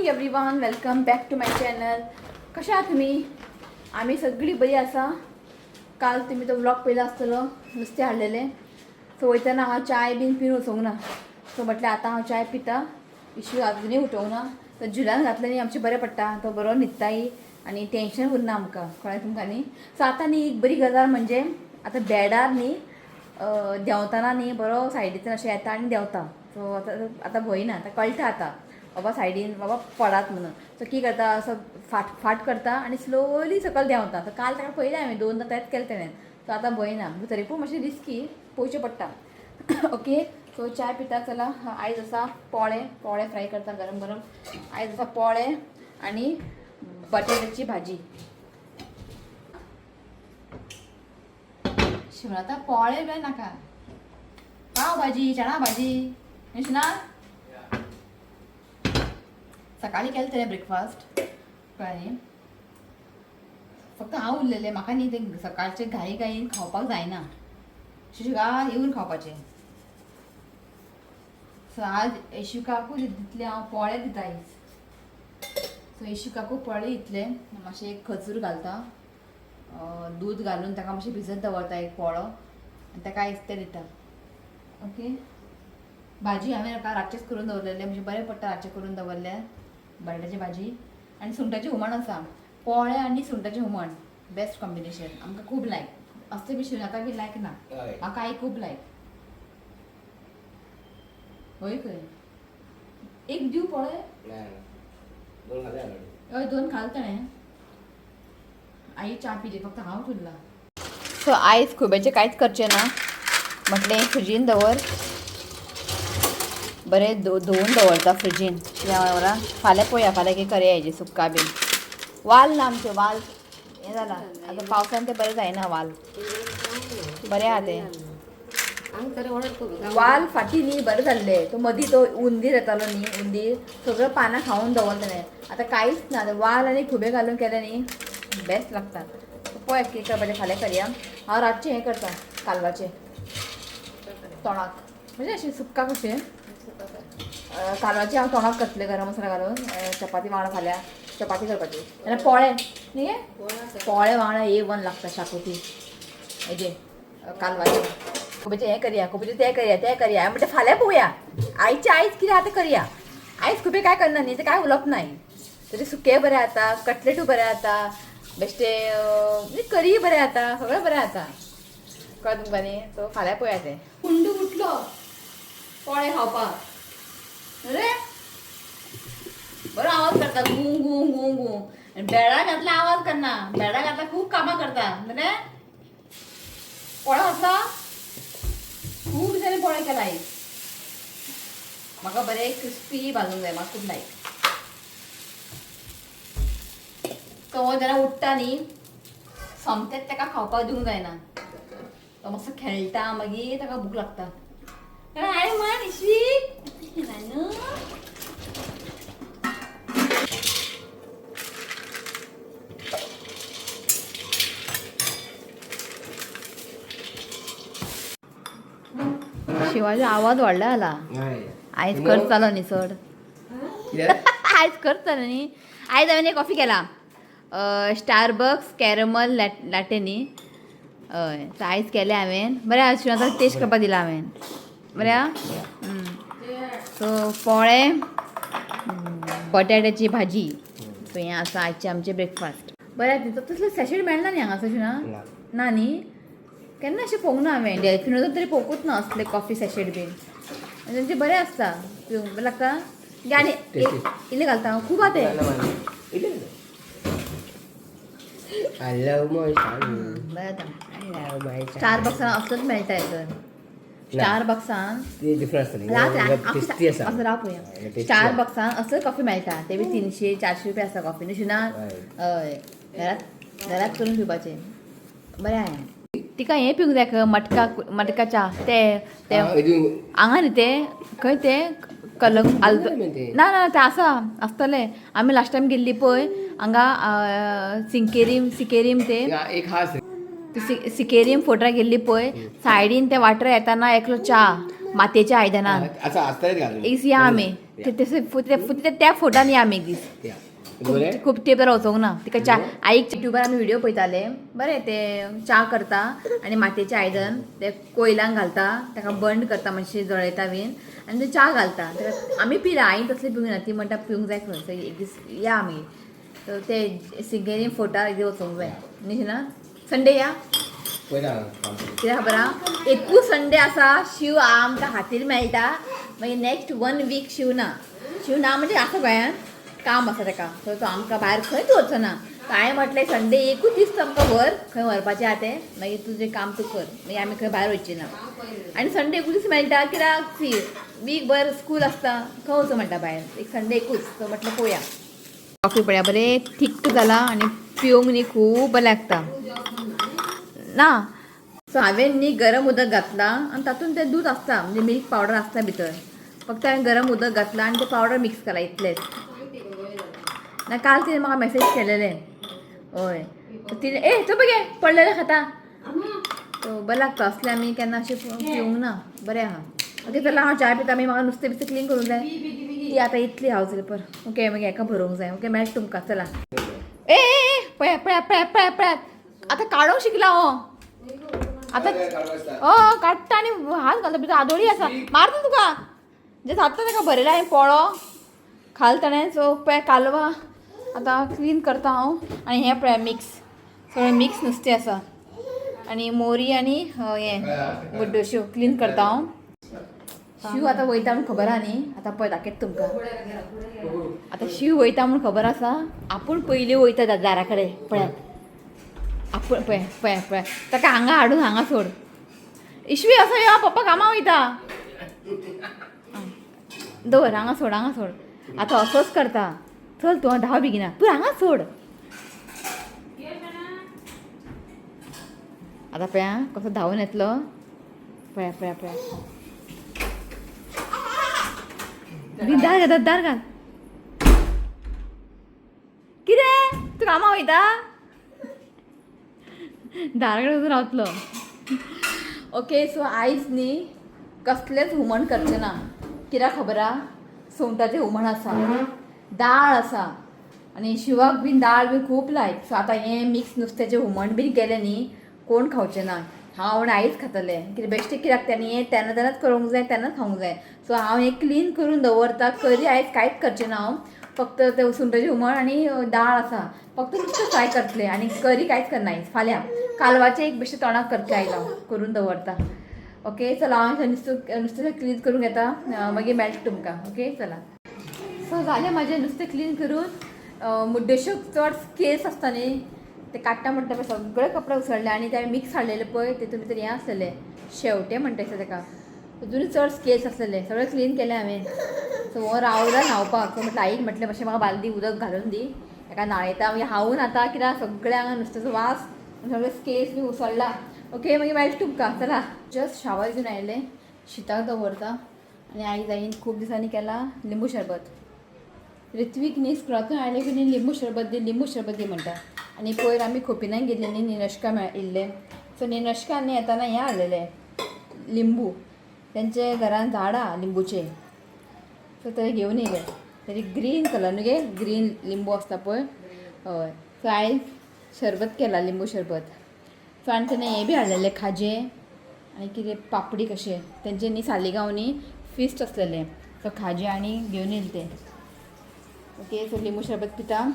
Everyone, welcome back to my channel. कशा आहात तुम्ही? आम्ही सगळी बरी आसा. काल तुम्ही तो व्लॉग पळयलो आसतलो, नुस्तें हाडलेले. सो वयतना हांव चाय बीन पिवन वचोंक ना. सो म्हटलें आतां हांव चाय पिता, इशू अजुनूय उठोंक ना. तर जुलान घातलें न्ही आमचें बरें पडटा, तो बरो न्हिदताय आनी टेन्शन उरना आमकां, कळ्ळें तुमकां न्ही. सो आतां न्ही एक बरी गजाल म्हणजे आतां बेडार न्ही देंवताना न्ही बरो सायडीच्यान अशें येता आनी देंवता. सो आतां भंय ना, आतां कळटा आतां बाबा सायडीन बाबा पडात म्हणून. सो कितें करता, असो फाट करता आनी स्लोली सकयल देंवता. तर काल ताका पळयलें हांवें, दोनदा तेंच केलें तेणें. सो आतां भंय ना, तरी पूण मातशें रिस्की, पळोवचें पडटा. ओके, सो चाय पिता. चला, आयज आसा पोळे फ्राय करता गरम गरम. आयज आसा पोळे आनी बटाट्याची भाजी. शिवराता पोळे बी नाका, पाव भाजी, चणा भाजी अशें ना. सकाळीं केलें तेणें ब्रेकफास्ट, कळ्ळें न्ही. फक्त हांव उरलेलें, म्हाका न्ही तें सकाळचें घाईन खावपाक जायना. शिशुका येवन खावपाचें. सो आज येशुकाकू दितलें हांव पोळे दिता आयज. सो येशुकाकू पोळे दितले, मातशें एक खजूर घालता, दूद घालून ताका मातशें भिजत दवरता एक पोळो आनी ताका आयज तें दिता. ओके, भाजी हांवें म्हाका रातचेच करून दवरलेलें, म्हणजे बरें पडटा रातचें करून दवरल्यार. बटाट्याची भाजी आनी सुंगटाचें हुमण आसा. पोळे आनी सुंगटाचें हुमण बेस्ट कॉम्बिनेशन, आमकां खूब लायक. असलें बी शिवनाका बी लायक ना, म्हाका आई खूब लायक. होय खंय एक दिव पोळे हय, दोन खाल ताणें. आई च्या पिली, फक्त हांव उरला. सो आयज खुब्याचें कांयच करचें ना, म्हटलें फ्रिजीन दवर, बरें धुवून दवरता फ्रिजीन. वरा फाल्यां पळोवया, फाल्यां कितें करया हेजें सुक्का बीन. वाल ना आमचें, वाल हें जाला आतां पावसान, तें बरें जायना. वाल बरें आहा तें. वाल फाटी न्ही बरें जाल्लें. तो मदीं तो हुंदीर येतालो न्ही, हुंदीर सगळं पानां खावन दवरलें तेणें. आतां कांयच ना, वाल आनी खुबे घालून केलें न्ही बेस्ट लागता. पळय कितें करपाचें, फाल्यां करया. हांव रातचें हें करता, कालवाचें तोणाक, म्हणजे अशें सुक्का कशें. कालवाचें हांव तोणाक करतलें गरम मसाला घालून, चपाती वांगडा. फाल्यां चपाती करपाची आनी पोळे न्ही, पोळे वांगडा A1 लागता शाकोती हेजें कालवाचें. खुबेचें हें करया, खुबेचें तें करया. हांवें म्हणटा फाल्यां पळोवया, आयचें आयज कितें आतां करया. आयज खुबे कांय करना न्ही, तें कांय उलोवप नाय. तरी सुकें बरें जाता, कटलेटूय बरें जाता, बेश्टें करी बरें जाता, सगळें बरें जाता, कळ्ळें तुमकां न्ही. सो फाल्यां पळोवया तें. कुंडू उठलो पोळे खावपाक, रे बरो आवाज करता, गूं गूं गूं गूं. बेडा घातला आवाज करना, बेडा घातला खूब कामां करता रे. पोळो घातला, खूब दिसांनी पोळे केला आयज. म्हाका बरें क्रिस्पी भाजूंक जाय, म्हाका खूब लायक. तो जेन्ना उठटा न्ही, सोमतेच ताका खावपाक दिवंक जायना. तो मातसो खेळटा, मागीर ताका भूक लागता. हाय मान इश्वी न्हू. शिवाजी आवाज व्हडला जाला. आयज करतालो न्ही चड. आयज करतालो न्ही. आयज हांवें कॉफी केला, स्टारबक्स कॅरमल लॅटे न्ही. हय, सो आयज केलें हांवें. बरें आसा, शिवनाक टेस्ट करपाक दिला हांवें. बरें आहा. सो पोळे, बटाट्याची भाजी. सो हें आसा आयचें आमचें ब्रेकफास्ट. बरें, तसलें सॅशेट मेळना न्ही हांगासर शिवना, ना न्ही. केन्ना अशें पळोवंक ना हांवें. डॅल्फिनोचो तरी पळोवंकूच ना असलें कॉफी सॅशेट बीन. तेंचें बरें आसता, पिवंक बरें लागता. आनी इल्लें घालता, खूब आहा तें. स्टारबक्सान असलोच मेळटा तर. स्टारबक्सान स्टारबक्सान असलोच कॉफी मेळटा. ते बी 300-400 रुपया आसा कॉफी, न्हू शिवना. हय, घरात करून पिवपाचें बरें आहा. तिका हें पिवंक जाय, मटका च्या. ते हांगा न्ही तें, खंय तें कलंग ना तें आसतलें. आमी लास्ट टायम गेल्ली पळय हांगा सिकेरीम ते सिकेरीम फोर्टार गेल्ली पळय, सायडीन ते वाटर येताना एकलो च्या मातयेच्या आयदनान असं असतायत घालून एक या आमी त्या फोटान या आमी एक दीस खूप तेंप जाल्यार वचोंक ना तिका च्या आईक युट्यूबार आमी व्हिडिओ पळयताले बरें ते च्या करता आनी मातयेचें आयदन ते कोयलांक घालता ताका बंद करता मातशें जळयता बीन आनी ते च्या घालता आमी पिला आई तसली पिवंक ना ती म्हणटा पिवंक जाय खंय एक दीस या आमी ते सिंगेरी फोर्टार एक दीस वचोंक जाय न्ही ना संडे या कित्याक खबर आहा एकूच संडे आसा शिव आमकां हातीर मेळटा मागीर नेक्स्ट 1 वीक शिव ना म्हणजे आसा गोंयान काम आसा ताका सो तो आमकां भायर खंयच वचचो ना हांवें म्हटलें संडे एकूच दीस तो आमकां व्हर खंय व्हरपाचें आहा तें मागीर तुजें काम तूं कर मागीर आमी खंय भायर वयची ना आनी संडे एकूच दीस मेळटा कित्याक सी वीक भर स्कूल आसता खंय वचूं म्हणटा भायर एक संडे एकूच सो म्हटलें पळोवया कॉफी पळया बरें थिक्क जाला आनी पिवंक न्ही खूब बरें लागता ना सो हांवें न्ही गरम उदक घातलां आनी तातूंत तें दूद आसता म्हणजे मिल्क पावडर आसता भितर फक्त हांवें गरम उदक घातलां आनी तें पावडर मिक्स केला इतलेंच ना काल तिणें म्हाका मॅसेज केलेलें हय तिणें तो पळय पडलेलें खाता सो बरें लागता असलें आमी केन्ना अशें पिवंक ना बरें आहा ओके चला हांव चाय पिता मागीर म्हाका नुस्तें बिस्तें क्लीन करूंक जाय ती आतां इतली हांव चल पर ओके मागीर हाका भरोवंक जाय ओके मेळटा तुमकां चला ए पळयात आतां काडूंक शिकला हो आतां काडटा आनी हात घालता भितर आदोळी आसा मारता तुका जे जाता ताका भरयला हांवें पळो खाल ताणें सो पळय कालवां आतां क्लीन करता हांव आनी हें पळय मिक्स सगळें मिक्स नुस्तें आसा आनी मोरी आनी हें मुड्डोश्यो क्लीन करता हांव शिव आतां वयता म्हूण खबर आहा न्ही आतां पळय दाखयता तुमकां आतां शिव वयता म्हूण खबर आसा आपूण पयलीं वयता दारा कडेन पळयात आपूण पळय ताका हांगा हाडून हांगा सोड इश्वी असो यो पप्पा कामां वयता दवर हांगा सोड आतां असोच करता चल तूं धांव बेगिना तूं हांगा सोड आतां पळया कसो धांवून येतलो पळया दार घाल कितें तूं कामां वयता दारा कडेन वचून रावतलो ओके सो आयज न्ही कसलेंच हुमण करचें ना कित्याक खबर आहा सुंगटाचें हुमण आसा दाळ आसा आनी शिवाक बीन दाळ बीन खूब लायक सो आतां हें मिक्स नुस्त्याचें हुमण बीन केलें न्ही कोण खावचें ना हांव आयज खातलें कितें बेश्टें कित्याक तेणी हें तेन्नाच करूंक जाय तेन्नाच खावंक जाय सो हांव हें क्लीन करून दवरता करी आयज कांयच करचें ना हांव फक्त तें सुंगटाचें हुमण आनी दाळ आसा फक्त नुस्तें फ्राय करतलें आनी करी कांयच करना आयज फाल्यां कालवाचें एक बेश्टें तोंडाक करचें आयज हांव करून दवरता ओके चला हांव नुस्तें क्लीन करून घेता मागीर मेळटा तुमकां ओके चला सो जालें म्हाजें नुस्तें क्लीन करून मुड्डेश्यो चड स्केल्स आसता न्ही ते काडटा म्हणटा पळय सगळे कपडे उसळले आनी ते मिक्स हाडलेले पळय तेतून भितर हें आसलेलें शेवटें म्हणटा दिसता ताका तितून चड स्केल्स आसलेले सगळें क्लीन केलें हांवें सो हो रावला न्हांवपाक सो म्हटलें आईक म्हटलें मातशें म्हाका बालदी उदक घालून दी हेका न्हाणयता मागीर हांवून आतां कित्याक सगळ्या हांगा नुस्त्याचो वास सगळे स्केल्स बी उसळला ओके मागीर मेळटा तुमकां चला जस्ट शावर घेवन आयलें शिताक दवरता आनी आयज आईन खूब दिसांनी केला लिंबू शरबत ऋत्वीक न्ही स्कुलांतून आयलें की न्ही लिंबू शरबत दी म्हणटा आनी पयर आमी खोपिनाक गेल्ले न्ही निनश्का येल्ले सो निनश्का न्ही येताना हें हाडलेलें लिंबू तेंचे घरान झाड आहा लिंबूचे सो ते घेवन येयले तेजे ग्रीन कलर न्हू गे ग्रीन लिंबू आसता पळय हय सो आयज शरबत केला लिंबू शरबत सो आनी तेणें हें बी हाडलेलें खाजें आनी कितें पापडी कशें तेंचे न्ही सालिगांव न्ही फिस्ट आसलेलें सो खाजें आनी घेवन येयलें तें ओके सो लिंबू शरबत पिता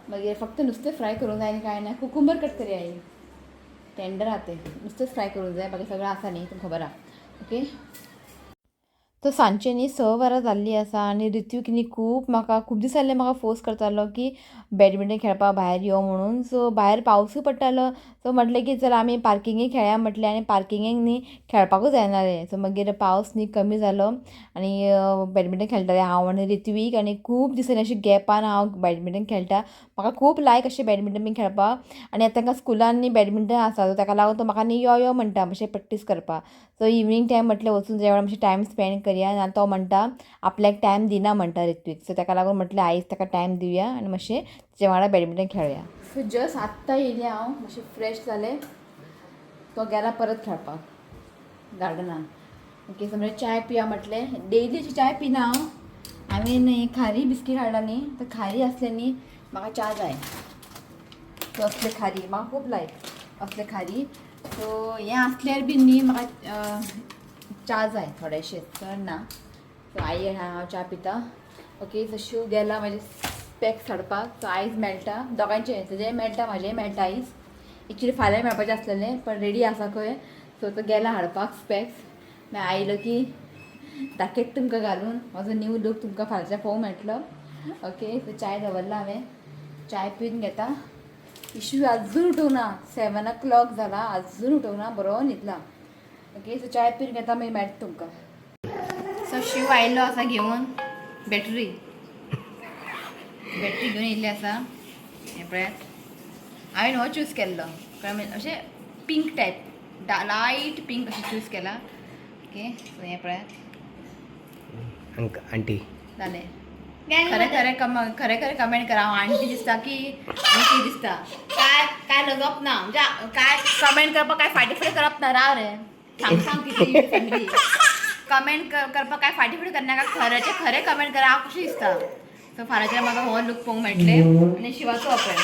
मागीर फक्त नुस्तें फ्राय करूंक जाय आनी कांय ना कुकुंबर कट करी आई टेंडर आहा तें नुस्तेंच फ्राय करूंक जाय बाकी सगळें आसा न्ही तुमकां खबर आहा ओके तो सांजचे न्ही 6 वरां जाल्लीं आसा आनी ऋत्वीक न्ही म्हाका खूब दीस जाले म्हाका फोर्स करतालो की बॅडमिंटन खेळपाक भायर यो म्हणून सो भायर पावसूय पडटालो सो म्हटलें की चल आमी पार्किंगेक खेळया म्हटलें आनी पार्किंगेक न्ही खेळपाकूच जायनालें सो मागीर पावस न्ही कमी जालो आनी बॅडमिंटन खेळटालें हांव आनी ऋत्वीक आनी खूब दिसांनी अशें गॅपान हांव बॅडमिंटन खेळटा म्हाका खूब लायक अशें बॅडमिंटन बीन खेळपाक आनी आतां तांकां स्कुलान न्ही बॅडमिंटन आसा सो ताका लागून तो म्हाका न्ही यो म्हणटा मातशें प्रॅक्टीस करपाक सो इवनींग टायम म्हटलें वचून जेवण मातशें टायम स्पेंड करया आनी तो म्हणटा आपल्याक टायम दिना म्हणटा ऋत्वीक सो ताका लागून म्हटलें आयज ताका टायम दिवया आनी मातशें तेजे वांगडा बॅडमिंटन खेळुया सो जस्ट आत्तां येयलें हांव मातशें फ्रेश जालें तो गेला परत खेळपाक गार्डनान. ओके सो म्हणजे चाय पिया म्हटलें डेली अशी चाय पिना हांव. हांवें न्ही खारी बिस्कीट हाडला न्ही तर खारी असले न्ही म्हाका च्या जाय. सो असले खारी म्हाका खूब लायक असले खारी. सो हें असल्यार बी न्ही म्हाका च्या जाय थोडेशें चड ना. सो आई हांव च्या पिता. ओके सो शिव गेला म्हाजे स्पेक्स हाडपाक. सो आयज मेळटा दोगांचें तेजेंय मेळटा म्हाजेंय मेळटा आयज. एक्चुली फाल्यां मेळपाचें आसलेलें पण रेडी आसा खंय. सो तो गेला हाडपाक स्पेक्स. मागीर आयलो की दाखयत तुमकां घालून म्हजो न्यू लूक तुमकां फाल्यां पळोवंक मेळटलो. ओके सो चाय दवरला हांवें. चाय पिवन घेता. इशू अजून उठोवना 7 o'clock जाला अजून उठोवना बरो न्हिदला. ओके सो चाय पिवन घेता मागीर मेळटा तुमकां. सो शिव आयिल्लो आसा घेवन बॅटरी घेवन येयल्ली आसा. हें पळयात हांवें हो चूज केल्लो अशें पिंक टायप लायट पिंक अशें चूज केला. ओके सो हें पळयात आंटी जालें. खरें खरें कमेंट करा हांव आंटी दिसता की आंटी दिसता. काय लगप ना म्हणजे काय कमेंट करपाक काय फाटी फुडें करप ना. राव रे सांग कितें फॅमिली कमेंट करपाक काय फाटी फुडें करनाका. खरेंचे खरें कमेंट करा हांव कशें दिसता. सो फाल्याच्यान म्हाका हो लूक पळोवंक मेळटले. आनी शिवाचो ओपन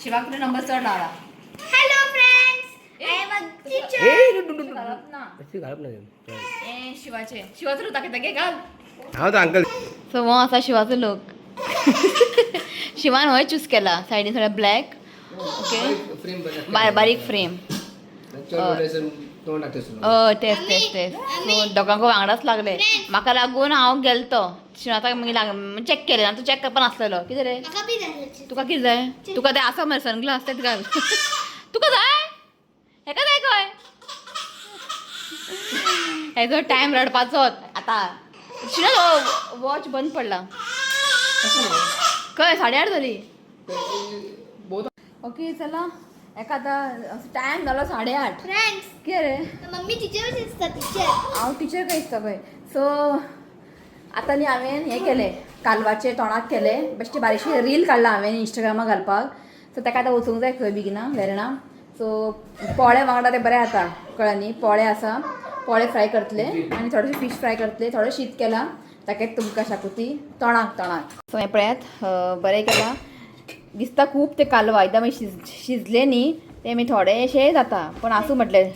शिवाक तुवें नंबर चड लावला. Hello friends, I am a teacher. घालप ना घालप ना हें शिवाचो लूक दाखयता गे घाल. हांव तो अंकल सो हो आसा शिवाचो लूक. शिवान होय चूज केला सायडीन थोडे ब्लॅक. ओके बारीक फ्रेम तेच सो दोगांक वांगडाच लागले. म्हाका लागून हांव गेलतो शिवाताक मागीर चॅक केलें ना. तूं चॅक करपा नासलेलो कितें रे म्हाका बी जाय. तुका कितें जाय. तुका तें आसा मरे सनग्लास तेच घाल. तुका जाय हेका जाय खंय हेजो टायम रडपाचो आतां. शिना वॉच बंद पडला खंय 8:30 जाली. ओके चला हेका आतां टायम जालो 8:30. Friends, कितें रे मम्मी टीचर दिसता टीचर. हांव टिचर कशें दिसता पळय. सो आतां न्ही हांवें हें केलें कालवाचे तोंडाक केलें बेश्टें बारीकशी रील काडला हांवें इंस्टाग्रामाक घालपाक. सो ताका आतां वचूंक जाय खंय बेगिना वेर्णा. सो पोळे वांगडा ते बरें जाता कळ्ळें न्ही. पोळे आसा पोळे फ्राय करतले आनी थोडेशे फीश फ्राय करतले. थोडें शीत केलां ताका तुमकां शाकोती तोंडाक. सो हें पळयात बरें केलां दिसता खूब ते कालवा एकदम शिजले न्ही ते मी थोडेशे जाता पण आसूं म्हटलें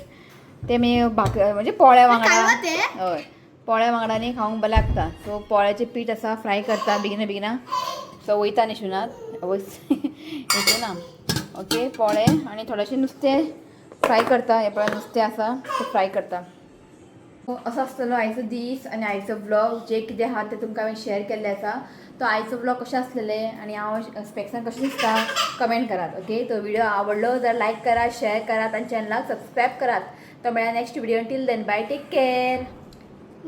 ते मी म्हणजे पोळ्या वांगडा हय पोळ्या वांगडा न्ही खावंक बरें लागता. सो पोळ्याचें पीठ आसा फ्राय करता बेगिना. सो वयता न्ही शिवनाथ ना. ओके पोळे आनी थोडेशें नुस्तें फ्राय करता. हें पळय नुस्तें आसा तें फ्राय करता. असो आसतलो आयचो दीस आनी आयचो ब्लॉग जे कितें आहा तें तुमकां हांवें शेअर केल्लें आसा. तो आयचो ब्लॉग कशें आसलेलें आनी हांव स्पेक्सान कशें दिसता कमेंट करात. ओके तो व्हिडिओ आवडलो जाल्यार लायक करात शेअर करात आनी चॅनलाक सबस्क्रायब करात. तो मेळ्या next video. Till then bye take care.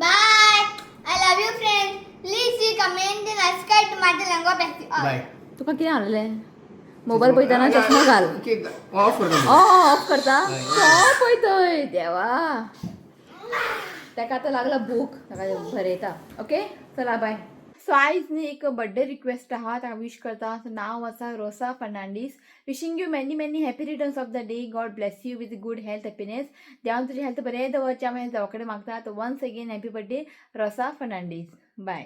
Bye. I love you friends. Please see comment and subscribe to my channel. Bye. तुका कितें हाडलें मोबायल पळयतना चश्मा घाल. ऑफ करता ऑफ करता ऑफ पळयतय देवा. ताका आतां लागला भूक ताका भरयता. ओके चला बाय. सो आयज न्ही एक बर्थडे रिक्वेस्ट आहा ताका विश करता. नांव आसा Rosa Fernandes. Wishing you many happy returns of the day. God bless you with good health happiness. देवान तुजी हेल्थ बरें दवरचें हांवें देवा कडेन मागता. Once again happy birthday Rosa Fernandes. Bye.